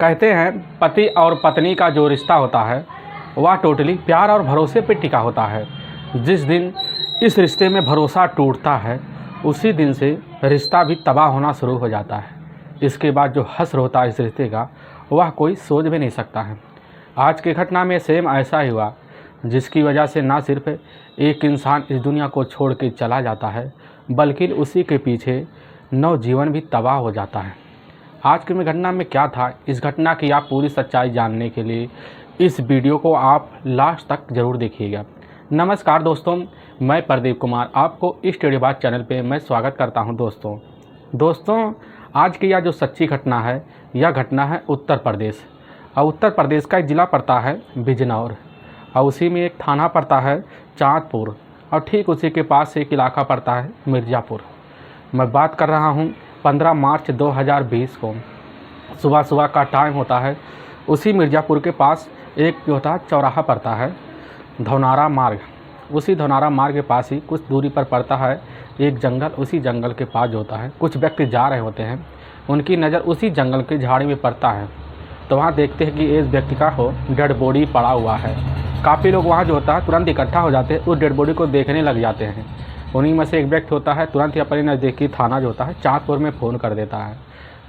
कहते हैं पति और पत्नी का जो रिश्ता होता है वह टोटली प्यार और भरोसे पर टिका होता है। जिस दिन इस रिश्ते में भरोसा टूटता है उसी दिन से रिश्ता भी तबाह होना शुरू हो जाता है। इसके बाद जो हश्र होता है इस रिश्ते का वह कोई सोच भी नहीं सकता है। आज की घटना में सेम ऐसा ही हुआ, जिसकी वजह से ना सिर्फ एक इंसान इस दुनिया को छोड़ के चला जाता है बल्कि उसी के पीछे नवजीवन भी तबाह हो जाता है। आज की घटना में क्या था, इस घटना की आप पूरी सच्चाई जानने के लिए इस वीडियो को आप लास्ट तक ज़रूर देखिएगा। नमस्कार दोस्तों, मैं प्रदीप कुमार आपको इस स्टडी बात चैनल पे मैं स्वागत करता हूं। दोस्तों आज की यह जो सच्ची घटना है, यह घटना है उत्तर प्रदेश। और उत्तर प्रदेश का एक ज़िला पड़ता है बिजनौर और उसी में एक थाना पड़ता है चाँदपुर और ठीक उसी के पास एक इलाका पड़ता है मिर्ज़ापुर। मैं बात कर रहा हूं 15 मार्च 2020 को सुबह का टाइम होता है। उसी मिर्ज़ापुर के पास एक जो होता है चौराहा पड़ता है धौनारा मार्ग। उसी धौनारा मार्ग के पास ही कुछ दूरी पर पड़ता है एक जंगल। उसी जंगल के पास जो होता है कुछ व्यक्ति जा रहे होते हैं, उनकी नज़र उसी जंगल की झाड़ी में पड़ता है। तो वहाँ देखते हैं कि एक व्यक्ति का डेड बॉडी पड़ा हुआ है। काफ़ी लोग वहाँ जो होता है तुरंत इकट्ठा हो जाते हैं, उस डेड बॉडी को देखने लग जाते हैं। उन्हीं में से एक व्यक्ति होता है तुरंत ही अपने नज़दीकी थाना जो होता है चाँदपुर में फ़ोन कर देता है।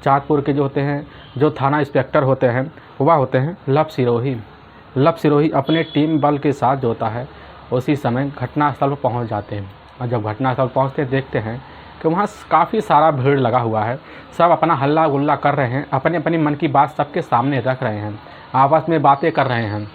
चाँदपुर के जो होते हैं जो थाना इंस्पेक्टर होते हैं वह होते हैं लब सिरोही अपने टीम बल के साथ जो होता है उसी समय घटनास्थल पर पहुंच जाते हैं। और जब घटनास्थल पहुंचते देखते हैं कि वहाँ काफ़ी सारा भीड़ लगा हुआ है। सब अपना हल्ला गुल्ला कर रहे हैं, अपने अपनी मन की बात सबके सामने रख रहे हैं, आपस में बातें कर रहे हैं।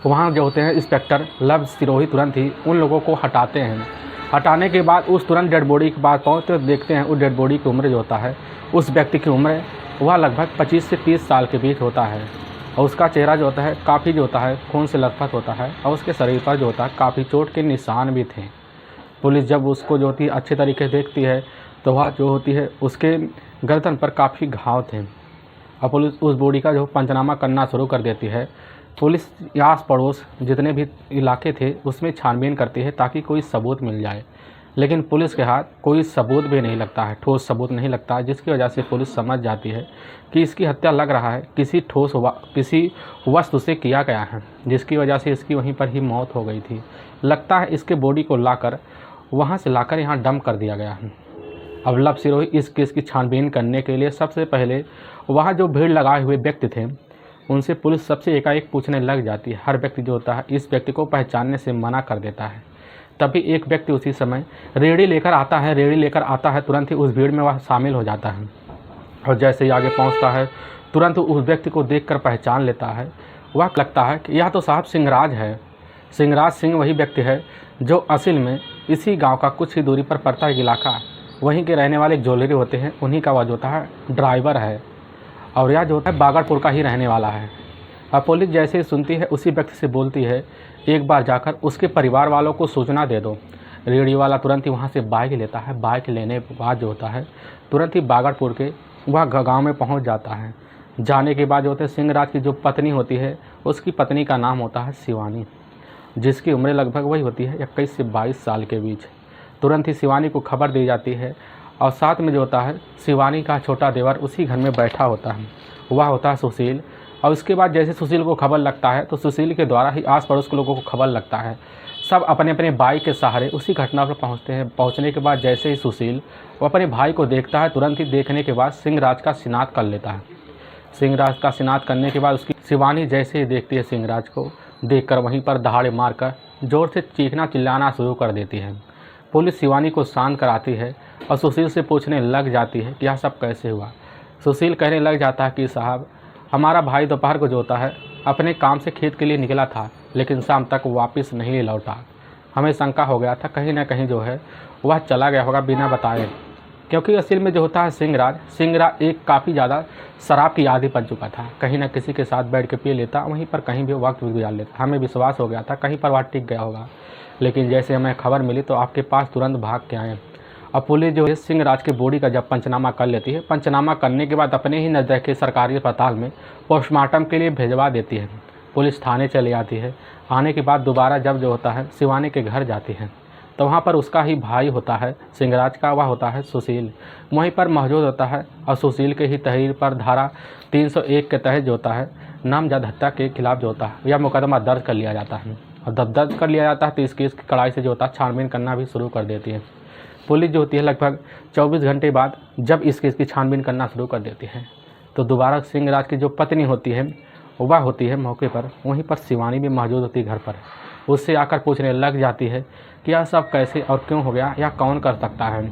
वहाँ जो होते हैं इंस्पेक्टर लब सिरोही तुरंत ही उन लोगों को हटाते हैं। हटाने के बाद उस तुरंत डेड बॉडी के पास पहुँचते देखते हैं उस डेड बॉडी की उम्र जो होता है उस व्यक्ति की उम्र वह लगभग 25 से 30 साल के बीच होता है। और उसका चेहरा जो होता है काफ़ी जो होता है खून से लथपथ होता है और उसके शरीर पर जो होता है काफ़ी चोट के निशान भी थे। पुलिस जब उसको जो होती है अच्छे तरीके से देखती है तो वह जो होती है उसके गर्दन पर काफ़ी घाव थे। और पुलिस उस बॉडी का जो पंचनामा करना शुरू कर देती है। पुलिस आस पड़ोस जितने भी इलाके थे उसमें छानबीन करती है ताकि कोई सबूत मिल जाए, लेकिन पुलिस के हाथ कोई सबूत भी नहीं लगता है, ठोस सबूत नहीं लगता है, जिसकी वजह से पुलिस समझ जाती है कि इसकी हत्या लग रहा है किसी वस्तु से किया गया है, जिसकी वजह से इसकी वहीं पर ही मौत हो गई थी। लगता है इसके बॉडी को वहाँ से लाकर यहाँ डंप कर दिया गया है। अब लब सिरोही इस केस की छानबीन करने के लिए सबसे पहले वहाँ जो भीड़ लगाए हुए व्यक्ति थे उनसे पुलिस सबसे एकाएक पूछने लग जाती है। हर व्यक्ति जो होता है इस व्यक्ति को पहचानने से मना कर देता है। तभी एक व्यक्ति उसी समय रेडी लेकर आता है तुरंत ही उस भीड़ में वह शामिल हो जाता है। और जैसे ही आगे पहुंचता है तुरंत उस व्यक्ति को देखकर पहचान लेता है। वह लगता है कि यह तो साहब सिंहराज है। सिंहराज सिंह वही व्यक्ति है जो असल में इसी गांव का कुछ ही दूरी पर पड़ता है इलाका, वहीं के रहने वाले ज्वेलरी होते हैं, उन्हीं का वह जो होता है ड्राइवर है। और यह जो होता है बागड़पुर का ही रहने वाला है। अब पुलिस जैसे ही सुनती है उसी व्यक्ति से बोलती है एक बार जाकर उसके परिवार वालों को सूचना दे दो। रेडियो वाला तुरंत ही वहाँ से बाइक लेता है। बाइक लेने के बाद जो होता है तुरंत ही बागड़पुर के वह गांव में पहुँच जाता है। जाने के बाद जो होते हैं सिंहराज की जो पत्नी होती है उसकी पत्नी का नाम होता है शिवानी, जिसकी उम्र लगभग वही होती है 21 से 22 साल के बीच। तुरंत ही शिवानी को खबर दी जाती है और साथ में जो होता है शिवानी का छोटा देवर उसी घर में बैठा होता है, वह होता है सुशील। और उसके बाद जैसे सुशील को खबर लगता है तो सुशील के द्वारा ही आस पड़ोस के लोगों को खबर लगता है। सब अपने अपने बाइक के सहारे उसी घटना पर पहुंचते हैं। पहुंचने के बाद जैसे ही सुशील वो अपने भाई को देखता है तुरंत ही देखने के बाद सिंहराज का शिनाख्त कर लेता है। सिंहराज का शिनाख्त करने के बाद उसकी शिवानी जैसे ही देखती है सिंहराज को देखकर वहीं पर दहाड़े मारकर ज़ोर से चीखना चिल्लाना शुरू कर देती है। पुलिस शिवानी को शांत कराती है और सुशील से पूछने लग जाती है कि यह सब कैसे हुआ। सुशील कहने लग जाता है कि साहब हमारा भाई दोपहर को जो होता है अपने काम से खेत के लिए निकला था, लेकिन शाम तक वापस नहीं लौटा। हमें शंका हो गया था कहीं ना कहीं जो है वह चला गया होगा बिना बताए, क्योंकि असल में जो होता है सिंहराज एक काफ़ी ज़्यादा शराब की आदी बन चुका था। कहीं ना किसी के साथ बैठ के पी लेता, वहीं पर कहीं भी वक्त गुजार लेता। हमें विश्वास हो गया था कहीं पर वह टिक गया होगा, लेकिन जैसे हमें खबर मिली तो आपके पास तुरंत भाग के आए। अब पुलिस जो है सिंहराज की बॉडी का जब पंचनामा कर लेती है, पंचनामा करने के बाद अपने ही नज़दीकी सरकारी अस्पताल में पोस्टमार्टम के लिए भिजवा देती है। पुलिस थाने चली आती है। आने के बाद दोबारा जब जो होता है शिवानी के घर जाती है तो वहाँ पर उसका ही भाई होता है सिंहराज का, वह होता है सुशील, वहीं पर मौजूद होता है और सुशील के ही तहरीर पर धारा 301 के तहत जो होता है नामजद हत्या के खिलाफ जो होता है यह मुकदमा दर्ज कर लिया जाता है। और जब दर्ज कर लिया जाता है तो इस केस की कड़ाई से जो होता है छानबीन करना भी शुरू कर देती है। पुलिस जो होती है लगभग 24 घंटे बाद जब इस केस की छानबीन करना शुरू कर देती है तो दोबारा सिंहराज की जो पत्नी होती है वह होती है मौके पर, वहीं पर शिवानी भी मौजूद होती है घर पर। उससे आकर पूछने लग जाती है कि यह सब कैसे और क्यों हो गया या कौन कर सकता है।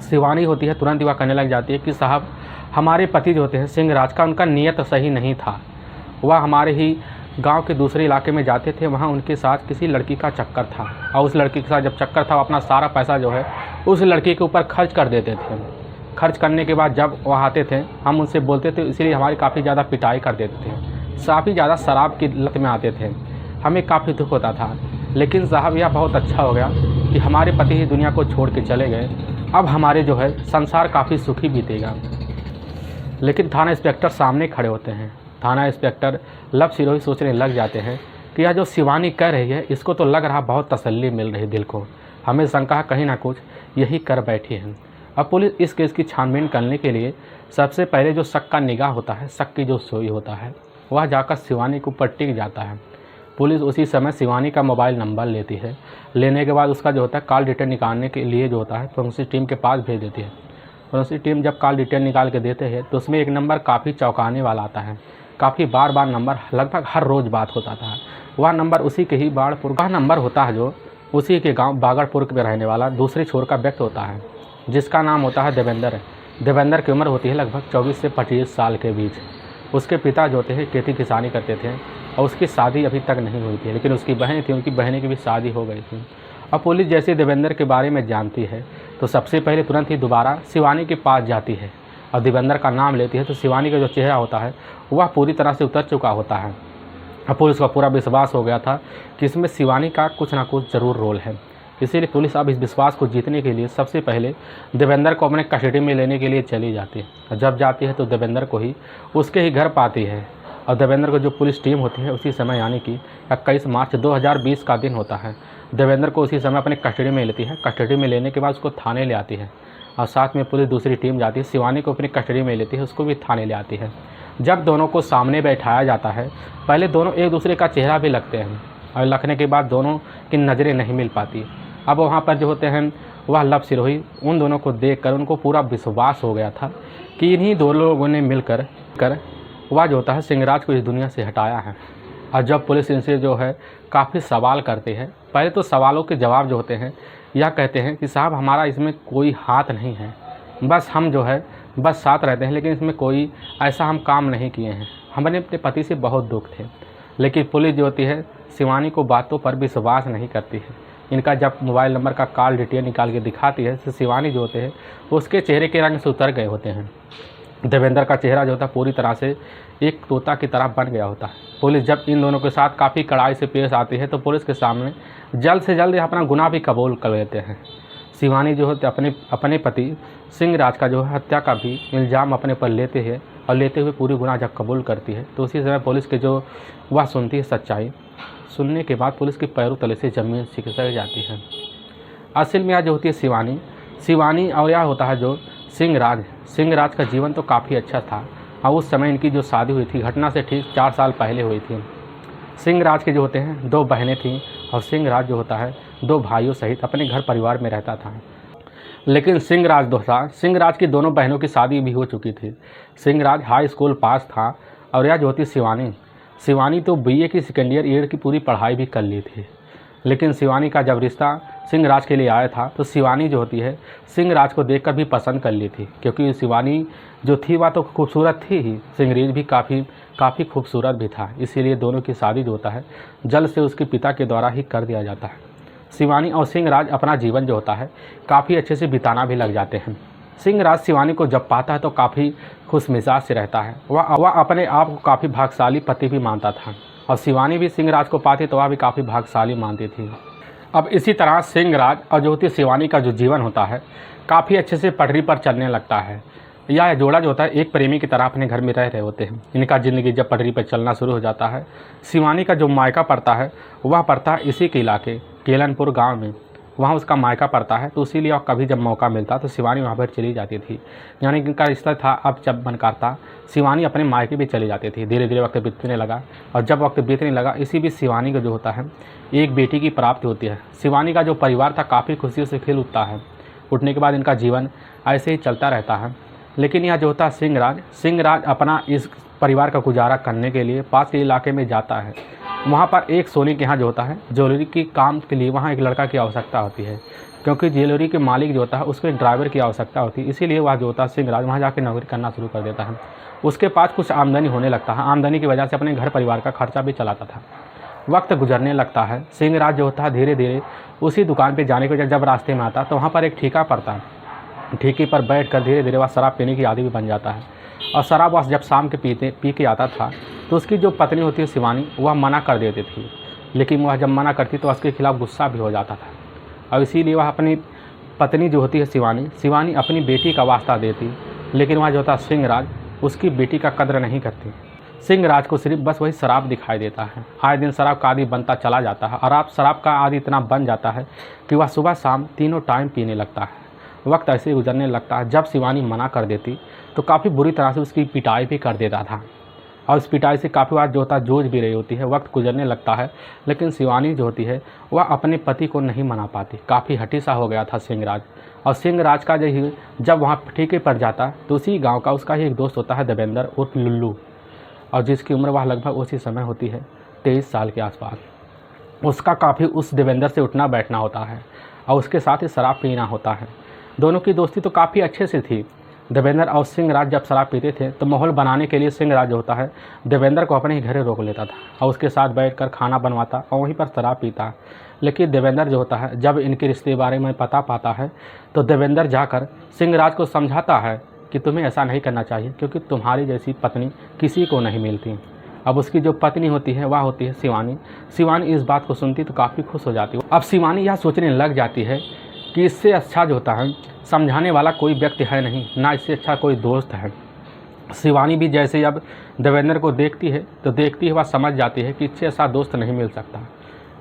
शिवानी होती है तुरंत वह कहने लग जाती है कि साहब हमारे पति जो होते हैं सिंहराज का उनका नीयत सही नहीं था, वह हमारे ही गांव के दूसरे इलाके में जाते थे, वहाँ उनके साथ किसी लड़की का चक्कर था और उस लड़की के साथ जब चक्कर था वो अपना सारा पैसा जो है उस लड़की के ऊपर खर्च कर देते थे। खर्च करने के बाद जब वह आते थे हम उनसे बोलते थे, इसीलिए हमारी काफ़ी ज़्यादा पिटाई कर देते थे, काफ़ी ज़्यादा शराब की लत में आते थे, हमें काफ़ी दुख होता था। लेकिन साहब यह बहुत अच्छा हो गया कि हमारे पति ही दुनिया को छोड़ के चले गए, अब हमारे जो है संसार काफ़ी सुखी बीतेगा। लेकिन थाना इंस्पेक्टर सामने खड़े होते हैं। थाना इंस्पेक्टर लब सिरोही सोचने लग जाते हैं कि यह जो शिवानी कह रही है इसको तो लग रहा बहुत तसल्ली मिल रही दिल को, हमें शंका है कहीं ना कुछ यही कर बैठी है। अब पुलिस इस केस की छानबीन करने के लिए सबसे पहले जो शक का निगाह होता है, शक की जो सुई होता है, वह जाकर शिवानी के ऊपर टिक जाता है। पुलिस उसी समय शिवानी का मोबाइल नंबर लेती है, लेने के बाद उसका जो होता है कॉल डिटेल निकालने के लिए जो होता है फोरेंसिक टीम के पास भेज देती है। फोरेंसिक टीम जब कॉल डिटेल निकाल के देते हैं तो उसमें एक नंबर काफ़ी चौंकाने वाला आता है, काफ़ी बार नंबर लगभग हर रोज़ बात होता था। वह नंबर उसी के ही बागड़पुर का नंबर होता है जो उसी के गांव बागड़पुर में रहने वाला दूसरे छोर का व्यक्ति होता है, जिसका नाम होता है देवेंद्र। देवेंद्र की उम्र होती है लगभग 24 से 25 साल के बीच। उसके पिता जो होते हैं खेती किसानी करते थे और उसकी शादी अभी तक नहीं हुई थी, लेकिन उसकी बहन थी, उनकी बहन की भी शादी हो गई थी। अब पुलिस जैसे देवेंद्र के बारे में जानती है तो सबसे पहले तुरंत ही दोबारा शिवानी के पास जाती है और देवेंद्र का नाम लेती है। तो शिवानी का जो चेहरा होता है वह पूरी तरह से उतर चुका होता है। अब पुलिस को पूरा विश्वास हो गया था कि इसमें शिवानी का कुछ ना कुछ ज़रूर रोल है, इसीलिए पुलिस अब इस विश्वास को जीतने के लिए सबसे पहले देवेंद्र को अपने कस्टडी में लेने के लिए चली जाती है। और जब जाती है तो देवेंद्र को ही उसके ही घर पाती है और देवेंद्र को जो पुलिस टीम होती है उसी समय यानी कि 21 मार्च 2020 का दिन होता है, देवेंद्र को उसी समय अपने कस्टडी में लेती है। कस्टडी में लेने के बाद उसको थाने ले आती है और साथ में पुलिस दूसरी टीम जाती है, शिवानी को अपनी कस्टडी में लेती है, उसको भी थाने ले आती है। जब दोनों को सामने बैठाया जाता है, पहले दोनों एक दूसरे का चेहरा भी लगते हैं और लगने के बाद दोनों की नज़रें नहीं मिल पाती। अब वहाँ पर जो होते हैं वह लब सिरोही उन दोनों को देखकर उनको पूरा विश्वास हो गया था कि इन्हीं दो लोगों ने मिलकर वह जो होता है सिंहराज को इस दुनिया से हटाया है। और जब पुलिस इनसे जो है काफ़ी सवाल करते हैं, पहले तो सवालों के जवाब जो होते हैं यह कहते हैं कि साहब हमारा इसमें कोई हाथ नहीं है, बस हम जो है बस साथ रहते हैं, लेकिन इसमें कोई ऐसा हम काम नहीं किए हैं, हमने अपने पति से बहुत दुख थे। लेकिन पुलिस जो होती है शिवानी को बातों पर विश्वास नहीं करती है। इनका जब मोबाइल नंबर का कॉल डिटेल निकाल के दिखाती है तो शिवानी जो होते हैं उसके चेहरे के रंग से उतर गए होते हैं। देवेंद्र का चेहरा जो होता है पूरी तरह से एक तोता की तरह बन गया होता है। पुलिस जब इन दोनों के साथ काफ़ी कड़ाई से पेश आती है तो पुलिस के सामने जल्द से जल्द अपना गुनाह भी कबूल कर लेते हैं। शिवानी जो होते अपने पति सिंहराज का जो है हत्या का भी इल्ज़ाम अपने पर लेते हैं और लेते हुए पूरी गुनाह जब कबूल करती है तो उसी समय पुलिस के जो वह सुनती है सच्चाई, सुनने के बाद पुलिस के पैरों तले से ज़मीन सिसक जाती है। असल में यह जो होती है शिवानी और यह होता है जो सिंहराज का जीवन तो काफ़ी अच्छा था और उस समय इनकी जो शादी हुई थी घटना से ठीक 4 साल पहले हुई थी। सिंहराज के जो होते हैं 2 बहनें थीं और सिंहराज जो होता है 2 भाइयों सहित अपने घर परिवार में रहता था। लेकिन सिंहराज की दोनों बहनों की शादी भी हो चुकी थी। सिंहराज हाई स्कूल पास था और यह जो होती शिवानी तो BA की सेकेंड ईयर की पूरी पढ़ाई भी कर ली थी। लेकिन शिवानी का जब रिश्ता सिंहराज के लिए आया था तो शिवानी जो होती है सिंहराज को देखकर भी पसंद कर ली थी, क्योंकि शिवानी जो थी वह तो खूबसूरत थी ही, सिंहराज भी काफ़ी खूबसूरत भी था। इसीलिए दोनों की शादी जो होता है जल्द से उसके पिता के द्वारा ही कर दिया जाता है। शिवानी और सिंहराज अपना जीवन जो होता है काफ़ी अच्छे से बिताना भी लग जाते हैं। सिंहराज शिवानी को जब पाता है तो काफ़ी खुश मिजाज से रहता है। वह अपने आप को काफ़ी भाग्यशाली पति भी मानता था और शिवानी भी सिंहराज को पाती तो वह भी काफ़ी भाग्यशाली मानती थी। अब इसी तरह सिंहराज और जो होती है शिवानी का जो जीवन होता है काफ़ी अच्छे से पटरी पर चलने लगता है। यह जोड़ा जो होता है एक प्रेमी की तरह अपने घर में रह रहे होते हैं। इनका ज़िंदगी जब पटरी पर चलना शुरू हो जाता है, शिवानी का जो मायका पड़ता है वह पड़ता है इसी के इलाके केलनपुर गांव में। वहाँ उसका मायका पड़ता है, तो इसीलिए और कभी जब मौका मिलता तो शिवानी वहाँ पर चली जाती थी। यानी कि इनका रिश्ता था अब जब बनकर था, शिवानी अपने मायके भी चली जाती थी। धीरे धीरे वक्त बीतने लगा, और जब वक्त बीतने लगा इसी बीच शिवानी को जो होता है एक बेटी की प्राप्ति होती है। शिवानी का जो परिवार था काफ़ी खुशियों से खिल उठता है। उठने के बाद इनका जीवन ऐसे ही चलता रहता है। लेकिन यह जो होता है सिंहराज अपना इस परिवार का गुजारा करने के लिए पास के इलाके में जाता है। वहाँ पर एक सोनी के यहाँ जो होता है ज्वेलरी की काम के लिए वहाँ एक लड़का की आवश्यकता होती है, क्योंकि ज्वेलरी के मालिक जो होता है उसको एक ड्राइवर की आवश्यकता होती है। इसीलिए वह जो होता है सिंहराज वहाँ जाकर नौकरी करना शुरू कर देता है। उसके पास कुछ आमदनी होने लगता है। आमदनी की वजह से अपने घर परिवार का खर्चा भी चलाता था। वक्त गुजरने लगता है। सिंहराज जो होता है धीरे धीरे उसी दुकान पर जाने के वजह जब रास्ते में आता तो वहाँ पर एक ठेका पड़ता है। ठेके पर बैठकर धीरे धीरे वह शराब पीने की आदी भी बन जाता है। और शराब वह जब शाम के पी के आता था तो उसकी जो पत्नी होती है शिवानी वह मना कर देती थी। लेकिन वह जब मना करती तो उसके खिलाफ़ गुस्सा भी हो जाता था, और इसीलिए वह अपनी पत्नी जो होती है शिवानी अपनी बेटी का वास्ता देती। लेकिन वह जो होता है सिंहराज उसकी बेटी का कद्र नहीं करती। सिंहराज को सिर्फ बस वही शराब दिखाई देता है। आए दिन शराब का आदी बनता चला जाता है, और आप शराब का आदी इतना बन जाता है कि वह सुबह शाम तीनों टाइम पीने लगता है। वक्त ऐसे ही गुजरने लगता है। जब शिवानी मना कर देती तो काफ़ी बुरी तरह से उसकी पिटाई भी कर देता था, और उस पिटाई से काफ़ी बार जो होता है जूझ भी रही होती है। वक्त गुजरने लगता है, लेकिन शिवानी जो होती है वह अपने पति को नहीं मना पाती। काफ़ी हठी सा हो गया था सिंहराज। और सिंहराज का जब वहाँ ठेके पर जाता तो उसी गाँव का उसका ही एक दोस्त होता है देवेंद्र उर्फ लुल्लू, और जिसकी उम्र वह लगभग उसी समय होती है 23 साल के आसपास। उसका काफ़ी उस देवेंद्र से उठना बैठना होता है, और उसके साथ ही शराब पीना होता है। दोनों की दोस्ती तो काफ़ी अच्छे से थी। देवेंद्र और सिंहराज जब शराब पीते थे तो माहौल बनाने के लिए सिंहराज जो होता है देवेंद्र को अपने ही घरे रोक लेता था, और उसके साथ बैठकर खाना बनवाता और वहीं पर शराब पीता। लेकिन देवेंद्र जो होता है जब इनके रिश्ते के बारे में पता पाता है तो देवेंद्र जाकर सिंहराज को समझाता है कि तुम्हें ऐसा नहीं करना चाहिए, क्योंकि तुम्हारी जैसी पत्नी किसी को नहीं मिलती। अब उसकी जो पत्नी होती है वह होती है शिवानी इस बात को सुनती तो काफ़ी खुश हो जाती है। अब शिवानी यह सोचने लग जाती है कि इससे अच्छा जो होता है समझाने वाला कोई व्यक्ति है नहीं, ना इससे अच्छा कोई दोस्त है। शिवानी भी जैसे अब देवेंद्र को देखती है वह समझ जाती है कि इससे ऐसा दोस्त नहीं मिल सकता।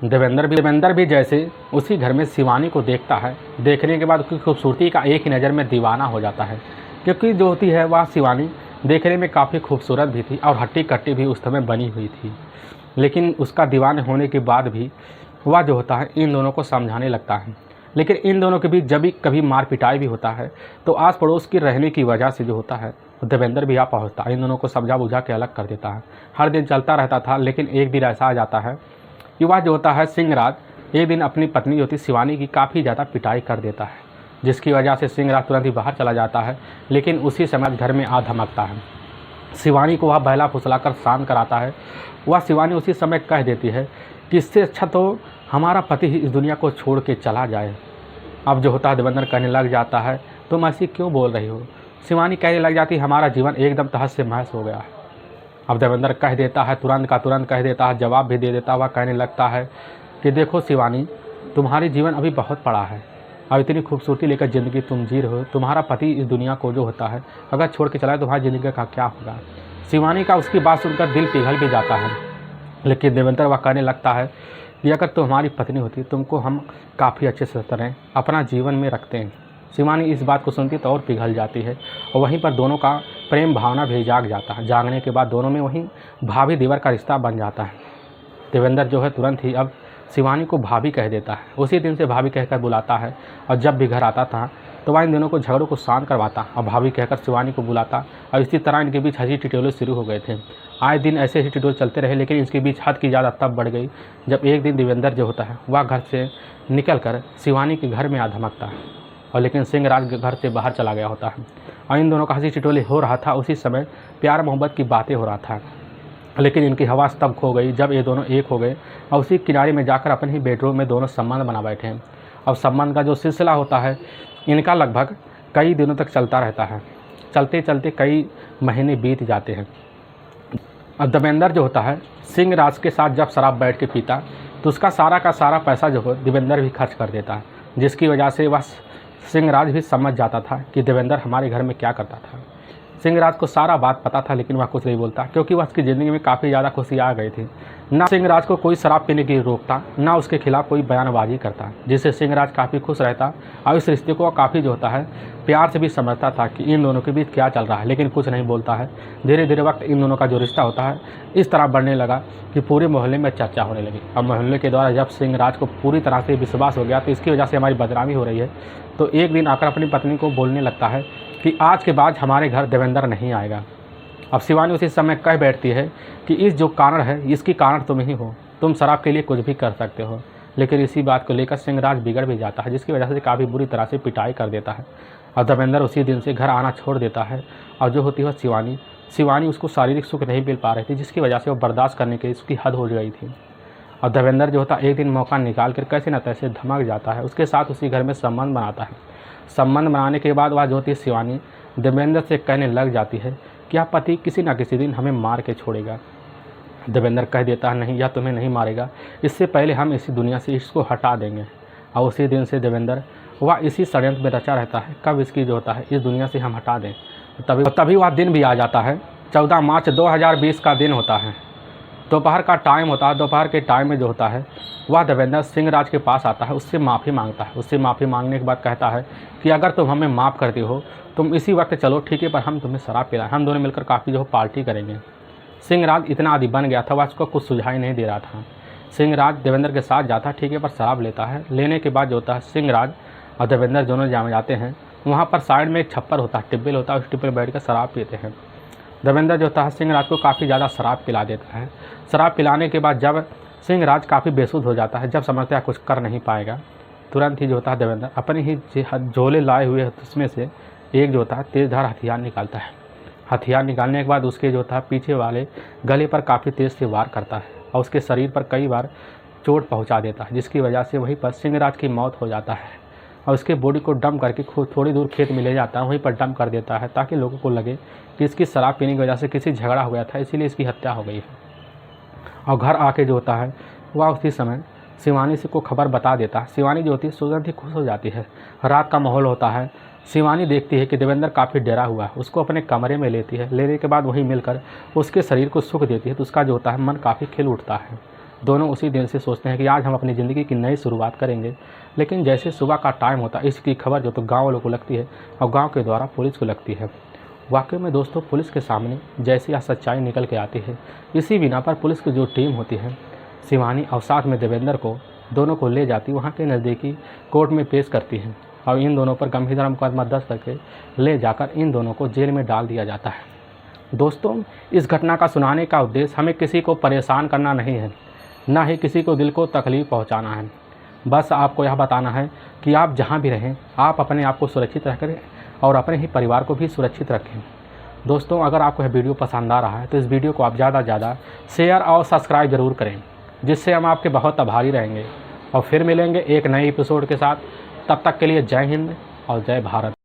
देवेंद्र भी जैसे उसी घर में शिवानी को देखता है। देखने के बाद उसकी खूबसूरती का एक ही नज़र में दीवाना हो जाता है, क्योंकि जो होती है वह शिवानी देखने में काफ़ी खूबसूरत भी थी और हट्टी कट्टी भी उस समय बनी हुई थी। लेकिन उसका दीवाने होने के बाद भी वह जो होता है इन दोनों को समझाने लगता है। लेकिन इन दोनों के बीच जब भी कभी मार पिटाई भी होता है तो आस पड़ोस की रहने की वजह से जो होता है देवेंद्र भी आ पहुँचता है, इन दोनों को समझा बुझा के अलग कर देता है। हर दिन चलता रहता था, लेकिन एक दिन ऐसा आ जाता है कि वह जो होता है सिंहराज एक दिन अपनी पत्नी जो होती शिवानी की काफ़ी ज़्यादा पिटाई कर देता है, जिसकी वजह से सिंहराज तुरंत ही बाहर चला जाता है। लेकिन उसी समय घर में आ धमकता है। शिवानी को वह बहला फुसला कर शांत कराता है। वह शिवानी उसी समय कह देती है कि इससे अच्छा तो हमारा पति ही इस दुनिया को छोड़ के चला जाए। अब जो होता है देवेंद्र कहने लग जाता है तुम ऐसी क्यों बोल रही हो। शिवानी कहने लग जाती है हमारा जीवन एकदम तहस से महस हो गया है। अब देवेंद्र कह देता है तुरंत का तुरंत कह देता है, जवाब भी दे देता। वह कहने लगता है कि देखो शिवानी, तुम्हारी जीवन अभी बहुत बड़ा है, अब इतनी खूबसूरती लेकर ज़िंदगी तुम जी रहे हो। तुम्हारा पति इस दुनिया को जो होता है अगर छोड़ के चला है तो तुम्हारी ज़िंदगी का क्या होगा। शिवानी का उसकी बात सुनकर दिल पिघल भी जाता है। लेकिन देवेंद्र वह कहने लगता है कि अगर तुम्हारी पत्नी होती तुमको हम काफ़ी अच्छे से तरह अपना जीवन में रखते हैं। शिवानी इस बात को सुनती तो और पिघल जाती है, और वहीं पर दोनों का प्रेम भावना भी जाग जाता है। जागने के बाद दोनों में वहीं भाभी देवर का रिश्ता बन जाता है। देवेंद्र जो है तुरंत ही अब शिवानी को भाभी कह देता है। उसी दिन से भाभी कहकर बुलाता है, और जब भी घर आता था तो वह इन दोनों को झगड़ों को शांत करवाता और भाभी कहकर शिवानी को बुलाता। और इसी तरह इनके बीच हंसी टिटोले शुरू हो गए थे। आए दिन ऐसे ही टिटोले चलते रहे, लेकिन इसके बीच हद की ज़्यादा तब बढ़ गई जब एक दिन देवेंद्र जो होता है वह घर से निकल कर शिवानी के घर में आ धमकता है, और लेकिन सिंहराज घर से बाहर चला गया होता है। और इन दोनों का हंसी टिटोले हो रहा था। उसी समय प्यार मोहब्बत की बातें हो रहा था, लेकिन इनकी हवास तब खो गई जब ये दोनों एक हो गए और उसी किनारे में जाकर अपने ही बेडरूम में दोनों संबंध बना बैठे हैं। अब संबंध का जो सिलसिला होता है इनका लगभग कई दिनों तक चलता रहता है। चलते चलते कई महीने बीत जाते हैं। अब देवेंद्र जो होता है सिंहराज के साथ जब शराब बैठ के पीता तो उसका सारा का सारा पैसा जो है देवेंद्र भी खर्च कर देता है, जिसकी वजह से वह सिंहराज भी समझ जाता था कि देवेंद्र हमारे घर में क्या करता था। सिंहराज को सारा बात पता था, लेकिन वह कुछ नहीं बोलता, क्योंकि वह उसकी ज़िंदगी में काफ़ी ज़्यादा खुशी आ गई थी। ना सिंहराज को कोई शराब पीने की रोकता, ना उसके खिलाफ कोई बयानबाजी करता, जिससे सिंहराज काफ़ी खुश रहता और इस रिश्ते को काफ़ी जो होता है प्यार से भी समझता था कि इन दोनों के बीच क्या चल रहा है, लेकिन कुछ नहीं बोलता है। धीरे धीरे वक्त इन दोनों का जो रिश्ता होता है इस तरह बढ़ने लगा कि पूरे मोहल्ले में चर्चा होने लगी। अब मोहल्ले के द्वारा जब सिंहराज को पूरी तरह से विश्वास हो गया तो इसकी वजह से हमारी बदनामी हो रही है, तो एक दिन आकर अपनी पत्नी को बोलने लगता है कि आज के बाद हमारे घर देवेंद्र नहीं आएगा। अब शिवानी उसी समय कह बैठती है कि इस जो कारण है इसकी कारण तुम ही हो, तुम शराब के लिए कुछ भी कर सकते हो। लेकिन इसी बात को लेकर सिंहराज बिगड़ भी जाता है, जिसकी वजह से काफ़ी बुरी तरह से पिटाई कर देता है और देवेंद्र उसी दिन से घर आना छोड़ देता है। और जो होती है शिवानी उसको शारीरिक सुख नहीं मिल पा रही थी, जिसकी वजह से वो बर्दाश्त करने की उसकी हद हो गई थी। और देवेंद्र जो होता एक दिन मौका निकाल कर कैसे न तैसे धमक जाता है, उसके साथ उसी घर में संबंध बनाता है। संबंध बनाने के बाद वह जो होती है शिवानी देवेंद्र से कहने लग जाती है कि आप पति किसी न किसी दिन हमें मार के छोड़ेगा। देवेंद्र कह देता है नहीं, यह तुम्हें नहीं मारेगा, इससे पहले हम इसी दुनिया से इसको हटा देंगे। और उसी दिन से देवेंद्र वह इसी षड्यंत्र में रचा रहता है, कब इसकी जो होता है इस दुनिया से हम हटा दें। तभी वह दिन भी आ जाता है। 14 मार्च 2020 का दिन होता है, दोपहर का टाइम होता है। दोपहर के टाइम में जो होता है वह देवेंद्र सिंहराज के पास आता है, उससे माफ़ी मांगता है। उससे माफ़ी मांगने के बाद कहता है कि अगर तुम हमें माफ़ करती हो तुम इसी वक्त चलो, ठीक है, पर हम तुम्हें शराब पिलाएं, हम दोनों मिलकर काफ़ी जो पार्टी करेंगे। सिंहराज इतना आदी बन गया था, वह उसको कुछ सुझाई नहीं दे रहा था। सिंहराज देवेंद्र के साथ जाता है, ठीक है, पर शराब लेता है। लेने के बाद जो होता है सिंहराज और देवेंद्र दोनों जाते हैं। वहाँ पर साइड में एक छप्पर होता है, टिब्बल होता है, उस टिब्बल में बैठ कर शराब पीते हैं। देवेंद्र जो होता है सिंहराज को काफ़ी ज़्यादा शराब पिला देता है। शराब पिलाने के बाद जब सिंहराज काफ़ी बेसुध हो जाता है, जब समझता है कुछ कर नहीं पाएगा, तुरंत ही जो होता है देवेंद्र अपने ही झोले लाए हुए उसमें से एक जो होता है तेज़धार हथियार निकालता है। हथियार निकालने के बाद उसके जो होता है पीछे वाले गले पर काफ़ी तेज़ से वार करता है और उसके शरीर पर कई बार चोट पहुंचा देता है, जिसकी वजह से वहीं पर सिंहराज की मौत हो जाता है। और उसके बॉडी को डंप करके थोड़ी दूर खेत में ले जाता है, वहीं पर डंप कर देता है ताकि लोगों को लगे कि इसकी शराब पीने की वजह से किसी झगड़ा हो गया था, इसीलिए इसकी हत्या हो गई है। और घर आके जो होता है वह उसी समय शिवानी से को खबर बता देता है। शिवानी जो होती है तुरंत ही खुश हो जाती है। रात का माहौल होता है। शिवानी देखती है कि देवेंद्र काफ़ी डरा हुआ है, उसको अपने कमरे में लेती है। लेने के बाद वहीं मिलकर उसके शरीर को सुख देती है, तो उसका जो होता है मन काफ़ी खिल उठता है। दोनों उसी दिन से सोचते हैं कि आज हम अपनी ज़िंदगी की नई शुरुआत करेंगे। लेकिन जैसे सुबह का टाइम होता है इसकी खबर जो तो गाँव वालों को लगती है और गाँव के द्वारा पुलिस को लगती है। वाकई में दोस्तों पुलिस के सामने जैसी यह सच्चाई निकल के आती है, इसी बिना पर पुलिस की जो टीम होती है शिवानी और साथ में देवेंद्र को दोनों को ले जाती वहाँ के नज़दीकी कोर्ट में पेश करती है और इन दोनों पर गंभीर मुकदमा दर्ज करके ले जाकर इन दोनों को जेल में डाल दिया जाता है। दोस्तों इस घटना का सुनाने का उद्देश्य हमें किसी को परेशान करना नहीं है, ना ही किसी को दिल को तकलीफ़ पहुँचाना है। बस आपको यह बताना है कि आप जहाँ भी रहें आप अपने आप को सुरक्षित रखें और अपने ही परिवार को भी सुरक्षित रखें। दोस्तों अगर आपको यह वीडियो पसंद आ रहा है तो इस वीडियो को आप ज़्यादा से ज़्यादा शेयर और सब्सक्राइब ज़रूर करें, जिससे हम आपके बहुत आभारी रहेंगे। और फिर मिलेंगे एक नए एपिसोड के साथ। तब तक के लिए जय हिंद और जय भारत।